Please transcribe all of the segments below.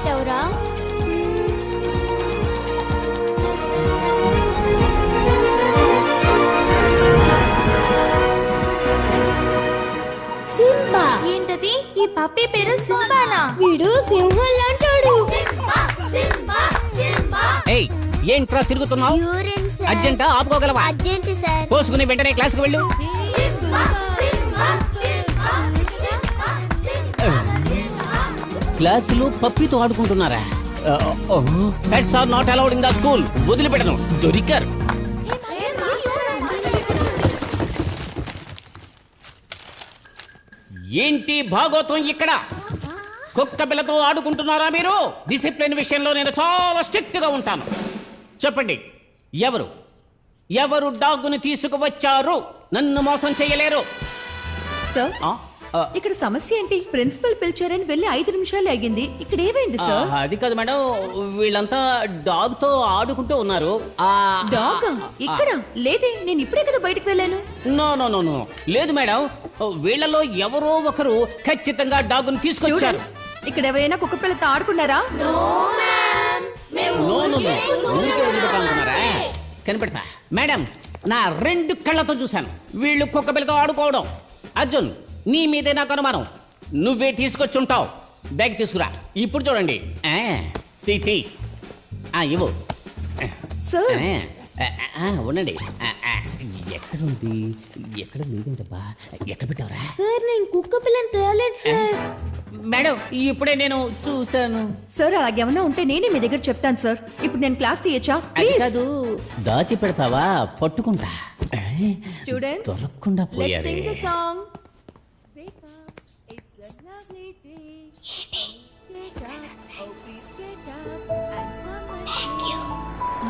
పెట్టావురా? Simba. ఏంటది? ఈ పప్పి పేరు సింబానా? వీడు సింహం లాంటాడు. ఏయ్, ఏంట్రా తిరుగుతున్నావు? అర్జెంటా? ఆపుకోగలవా? Urgent sir. కోసుకుని వెంటనే క్లాస్కి వెళ్ళు. క్లాసులు పప్పితో ఆడుకుంటున్నారా? Pets are not allowed in the school. వదిలిపెట్టను. దొరికారు. ఏంటి భాగోతం ఇక్కడ? కుక్క పిల్లతో ఆడుకుంటున్నారా మీరు? డిసిప్లిన్ విషయంలో నేను చాలా స్ట్రిక్ట్ గా ఉంటాను. చెప్పండి, ఎవరు డాగ్ని తీసుకువచ్చారు? నన్ను మోసం చేయలేరు. సార్, ఇక్కడ సమస్య ఏంటి? ప్రిన్సిపల్ పిలిచారని వెళ్ళి 5 నిమిషాలు అయ్యింది. ఇక్కడ ఏమైంది సార్? అది కాదు మేడం, వీళ్ళంతా డాగ్ తో ఆడుకుంటూ ఉన్నారు. డాగ్ ఇక్కడ లేదే, నేను ఇప్పుడే కదా బయటకు వెళ్ళాను. నో నో నో నో, లేదు మేడం, వీళ్ళలో ఎవరో ఒకరు ఖచ్చితంగా డాగ్ని తీసుకొచ్చారు. ఇక్కడ ఎవరైనా కుక్క పిల్లతో ఆడుకున్నారా? నో నో నో, ఊరికే వదిలిపెట్టాలనుకున్నారా? కనిపెడతా మేడం, నా 2 కళ్ళతో చూశాను వీళ్ళు కుక్క పిల్లతో ఆడుకోవడం. అర్జున్, నీ మీదే నాకు అనుమానం. నువ్వే తీసుకొచ్చుంటావు. బ్యాగ్ తీసుకురా. ఇప్పుడు చూడండి. తీ ఇవ్వు. సార్, ఉండండి. ఎక్కడుంది? ఎక్కడ లేదంటబ్బా. ఎక్కడ పెట్టావరా? సార్, నేను కుక్క పిల్లని తేలేదు సార్. మేడం, ఇప్పుడే నేను చూశాను. సార్, అలాగేమన్నా ఉంటే నేనే మీ దగ్గర చెప్తాను సార్. ఇప్పుడు నేను క్లాస్ తీయచ్చా? అది కాదు, దాచి పెడతావా? పట్టుకుంటా. స్టూడెంట్స్, దొరకకుండా లెట్స్ పోయారు. Singh the song.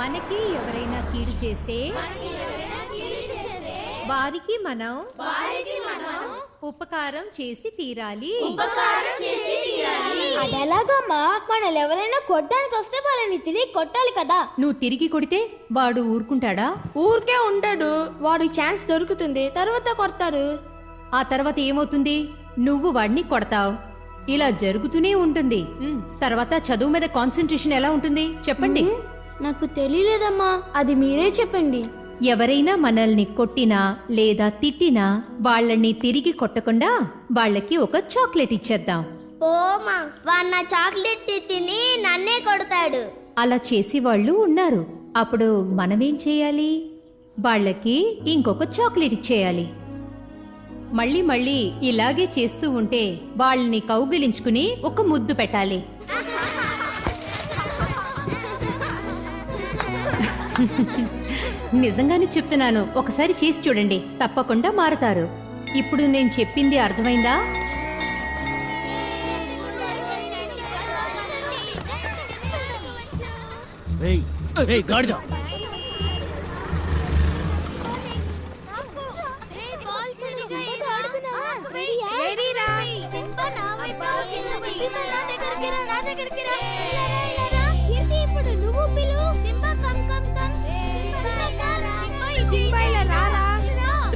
మనకి ఎవరైనా కీడు చేస్తే వారికి మనం ఉపకారం చేసి తీరాలి. అదెలాగమ్మా? మనల్ని ఎవరైనా కొట్టడానికి వస్తే వాళ్ళని తిరిగి కొట్టాలి కదా. నువ్వు తిరిగి కొడితే వాడు ఊరుకుంటాడా? ఊరికే ఉంటాడు. వాడు ఛాన్స్ దొరుకుతుంది, తర్వాత కొడతాడు. ఆ తర్వాత ఏమవుతుంది? నువ్వు వాడిని కొడతావు. ఇలా జరుగుతూనే ఉంటుంది. తర్వాత చదువు మీద కాన్సంట్రేషన్ ఎలా ఉంటుంది చెప్పండి. నాకు తెలియలేదమ్మా, అది మీరే చెప్పండి. ఎవరైనా మనల్ని కొట్టినా లేదా తిట్టినా వాళ్ళని తిరిగి కొట్టకుండా వాళ్ళకి ఒక చాక్లెట్ ఇచ్చేద్దాం. ఓమా, వాడు నా చాక్లెట్ తిని నన్నే కొడతాడు. అలా చేసి వాళ్ళు ఉన్నారు. అప్పుడు మనమేం చేయాలి? వాళ్ళకి ఇంకొక చాక్లెట్ ఇచ్చేయాలి. మళ్ళీ మళ్ళీ ఇలాగే చేస్తూ ఉంటే వాళ్ళని కౌగిలించుకుని ఒక ముద్దు పెట్టాలి. నిజంగానే చెప్తున్నాను, ఒకసారి చేసి చూడండి, తప్పకుండా మారతారు. ఇప్పుడు నేను చెప్పింది అర్థమైందా? గాడిద,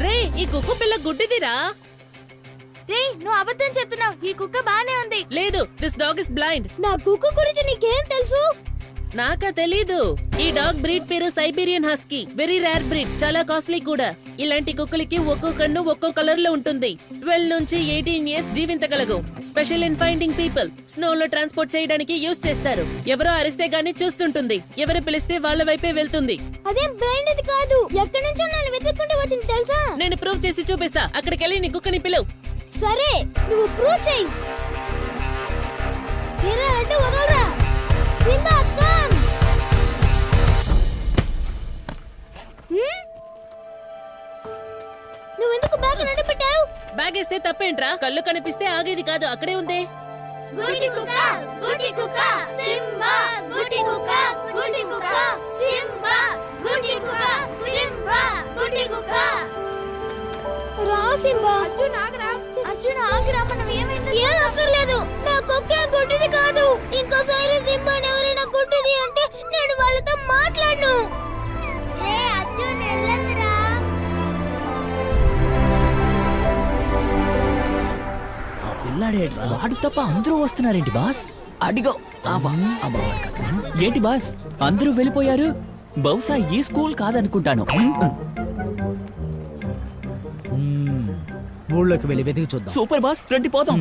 రే, ఈ కుక్క పిల్ల గుడ్డిదిరా. రే, నువ్వు అబద్ధం చెప్తున్నావు. ఈ కుక్క బానే ఉంది. లేదు, దిస్ డాగ్ ఇస్ బ్లైండ్. నా కుక్క గురించి నీకేం తెలుసు? నాకా తెలీదు. ఈ డాగ్ బ్రీడ్ పేరు Siberian husky. Very rare breed, చాలా కాస్ట్లీ కూడా. ఇలాంటి కుక్కలకి ఒక్కో కన్ను ఒక్కో కలర్ లో ఉంటుంది. 12 నుంచి 18 ఇయర్స్ జీవించగలవు. Special in finding people. Snow లో ట్రాన్స్పోర్ట్ చేయడానికి యూజ్ చేస్తారు. ఎవరో అరిస్తే గానీ చూస్తుంటుంది. ఎవరు పిలిస్తే వాళ్ళ వైపే వెళ్తుంది. అదేం బ్లైండ్ అది కాదు. ఎక్కడి నుంచో నన్ను వెతుక్కుంటూ వచ్చింది తెలుసా? నేను ప్రూవ్ చేసి చూపిస్తా. అక్కడికెళ్ళి నీ కుక్కని పిలువు. సరే, నువ్వు ప్రూవ్ చెయ్యి. అంటే వదలరా. Simba, come. నువ్వెందుకు బ్యాగ్ నడిపెట్టావు? బ్యాగ్ వేస్తే తప్పేంట్రా? కళ్ళు కనిపిస్తే ఆగేది కాదు, అక్కడే ఉంది. గుడి కుక్క, గుడి కుక్క, సింబా, గుడి కుక్క, గుడి కుక్క, సింబా, గుడి కుక్క, సింబా, గుడి కుక్క. రా సింబా. అర్జున్ ఆగరా. అర్జున్ ఆగరా. మనం ఏమైంది? ఏం అక్కర్లేదు. నా కుక్క గుడ్డిది కాదు. ఇంకోసారి సింబాని ఎవరైనా గుడ్డిది అంటే నేను వాళ్ళతో మాట్లాడను. రే అర్జున్, వెళ్ళొద్దురా. వాడు తప్ప అందరూ వస్తున్నారేంటి బాస్? అడిగో ఏంటి బాస్ అందరూ వెళ్ళిపోయారు? బహుశా ఈ స్కూల్ కాదనుకుంటాను. ఊళ్ళోకి వెళ్ళి వెతికి చూద్దాం. సూపర్ బాస్, రండి పోదాం.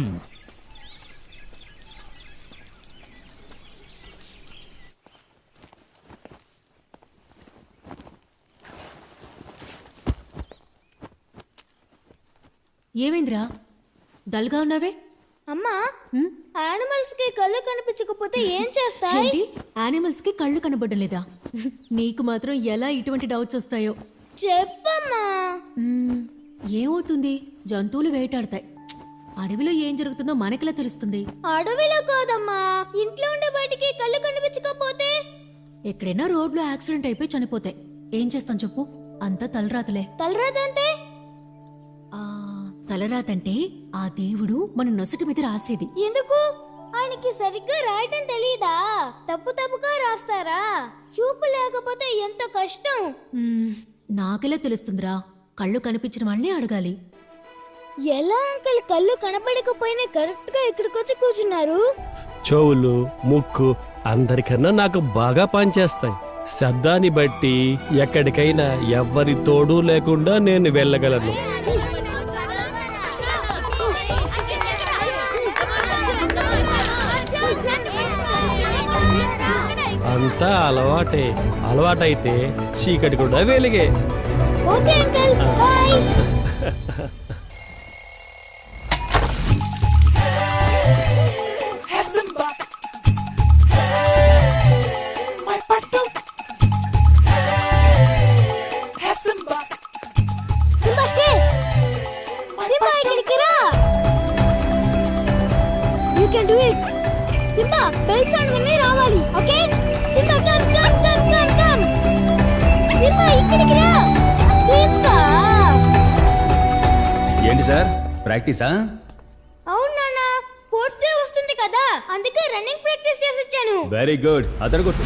ఏమైందిరా డల్గా ఉన్నావే? అమ్మా యానిమల్స్ కి కళ్ళు కనిపించకపోతే ఏం చేస్తాయి? ఏంటి యానిమల్స్ కి కళ్ళు కనబడడం లేదా? నీకు మాత్రం ఎలా ఇటువంటి డౌట్స్ వస్తాయో. చెప్పమ్మా. ఏమవుతుంది? జంతువులు వేటాడతాయి. అడవిలో ఏం జరుగుతుందో మనకెలా తెలుస్తుంది? అడవిలో కాదమ్మా, ఇంట్లో ఉండే బయటికి కళ్ళు కనిపించకపోతే ఎక్కడైనా రోడ్లో యాక్సిడెంట్ అయిపోయి చనిపోతాయి. ఏం చేస్తాం చెప్పు? అంతా తలరాతలే. తలరాదంటే ఆ తలరాతంటే ఆ దేవుడు మన నొసటి మీద రాసేది. ఎందుకు? ఆయనకి సరిగ్గా రాయటం తెలీదా? తప్పు తప్పుగా రాస్తారా? చూపు లేకపోతే ఎంత కష్టం. నాకెలా తెలుస్తుందిరా? కళ్ళు కనిపించిన వాళ్ళని అడగాలి. ఎలా అంకల్ కళ్ళు కనపడకపోయినా కరెక్ట్ గా ఇక్కడికి వచ్చి కూర్చున్నారు? చెవులు, ముక్కు అందరికన్నా నాకు బాగా పనిచేస్తాయి. శబ్దాన్ని బట్టి ఎక్కడికైనా ఎవ్వరి తోడు లేకుండా నేను వెళ్ళగలను. అంతా అలవాటైతే చీకటి కూడా వెలిగే. Okay uncle, bye. Simba stay. Simba ఇక్కడికి రా. You can do it. Simba bell sound విని రావాలి. Okay? Simba come come come come come. Simba ఇక్కడికి రా. సింబా. ఏంటి సార్ ప్రాక్టీసా? అవును నాన్న, స్పోర్ట్స్ డే వస్తుంది కదా, అందుకే రన్నింగ్ ప్రాక్టీస్ చేసి వచ్చాను. Very good, other good.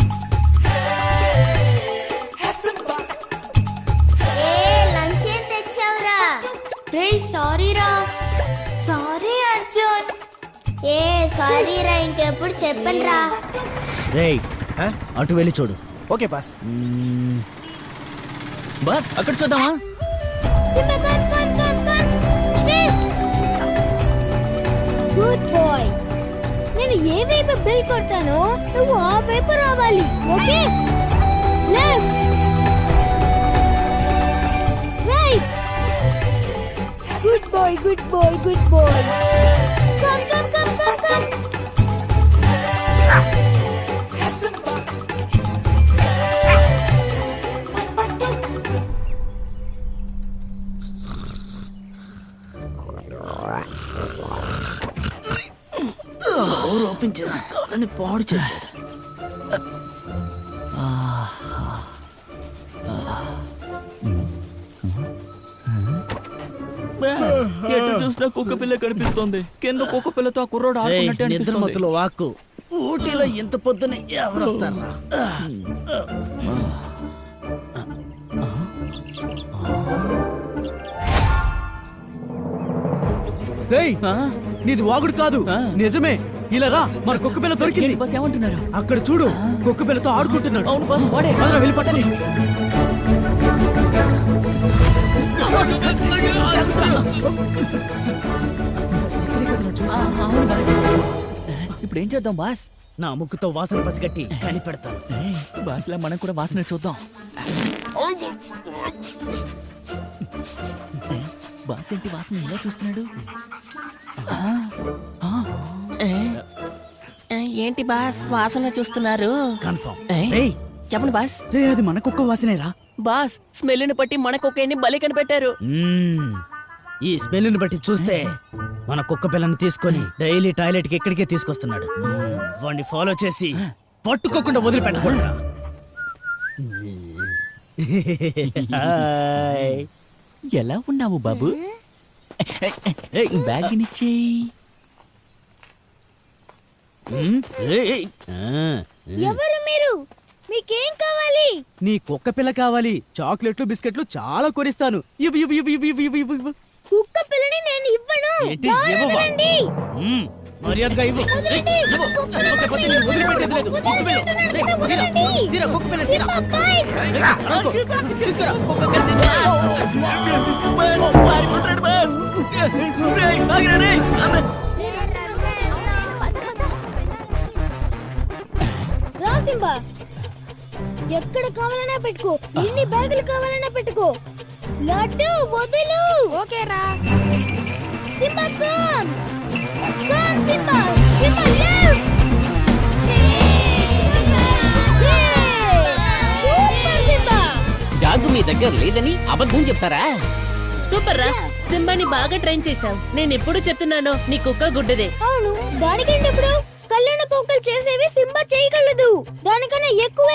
Lunch ఏం తెచ్చావురా? రే సారీ రా. సారీ అర్జున్. సారీ రా, ఇంకెప్పుడు చెప్పను రా. రేయ్ అటు వెళ్ళి చూడు. Okay boss. బాస్ అక్కడ చూద్దామా? Simba come come come come. Stay. Good boy. నేను ఏ వైపు బెల్ కొడతానో నువ్వు ఆ వైపు రావాలి. Okay? Left, right. Good boy, good boy, good boy. Come come come come come. Door open చేసి కాలని పాడు చేశాడు. బాస్, ఎటు చూసినా కుక్క పిల్ల కనిపిస్తోంది. కింద కుక్క పిల్లతో ఆ కుర్రోడు ఆడుకున్నట్టు అనిపిస్తుంది. నిద్రమత్తులో వాక్కు. ఊటీలో ఇంత పొద్దున ఎవరు వస్తారా? నీది వాగుడు కాదు, నిజమే. ఇలా రా, మన కుక్క పిల్ల దొరికింది. బస్ ఏమంటున్నారు? అక్కడ చూడు, కుక్క పిల్లతో ఆడుకుంటున్నాడు. అవును బాస్, వాడే. వెళ్ళిపోతాను. అవును బాస్. ఇప్పుడు ఏం చేద్దాం బాస్? నా ముక్కుతో వాసన పసిగట్టి కనిపెడతాను. బాస్లా మనం కూడా వాసన చూద్దాం. బాస్ ఏంటి వాసన ఇలా చూస్తున్నాడు? ఏంటి బాస్ వాసన చూస్తున్నారు? కన్ఫర్మ్. చెప్పండి బాస్. అది మన కుక్క వాసనేరా? బాస్ స్మెల్ని బట్టి మన కుక్కని బలి కనిపెట్టారు. ఈ స్మెల్ని బట్టి చూస్తే మన కుక్క పిల్లని తీసుకొని డైలీ టాయిలెట్ కి ఇక్కడికే తీసుకొస్తున్నాడు. వాడిని ఫాలో చేసి పట్టుకోకుండా వదిలిపెట్టకూడదు. ఎలా ఉన్నావు బాబు? బ్యాగ్ నిచ్చేయి. ఎవరు మీరు? మీకేం కావాలి? నీ కుక్క పిల్ల కావాలి. చాక్లెట్లు బిస్కెట్లు చాలా కొనిస్తాను. ఇవ్వు, ఇవ్వు, ఇవ్వు, ఇవ్వు, ఇవ్వు, ఇవ్వు, ఇవ్వు. కుక్క పిల్లని నేను ఇవ్వను. ఏంటి? దారి ఇవ్వవా? వదలండి. మర్యాదగా ఇవ్వు. రేయ్, ఇవ్వు. ఇవ్వకపోతే నేను వదిలిపెట్టేది లేదు. ఇచ్చి వెళ్ళు. రేయ్, తీరా. తీరా, కుక్క పిల్ల తీరా. రేయ్, అనుకో. తీసుకురా. కుక్క కరిచింది. Boss, పారిపోతున్నాడు boss. రేయ్, ఆగిరా రేయ్. అమ్మ. రా సింబా, ఎక్కడ కావాలన్నా పెట్టుకో, ఎన్ని బ్యాగులు కావాలన్నా పెట్టుకో. లడ్డు వదులు. ఓకే రా. Simba come come. Simba Simba leave. Super Simba. Dog మీ దగ్గర లేదని అబద్ధం చెప్తారా? సూపర్ రా, సింబాని బాగా ట్రైన్ చేశావు. నేను ఎప్పుడు చెప్తున్నానో నీ కుక్క గుడ్డదే. అవును, దానికంటే ఇప్పుడు కళ్యాణ కుక్కలు చేసేవి సింబా చేయగలదు. దానికన్నా ఎక్కువ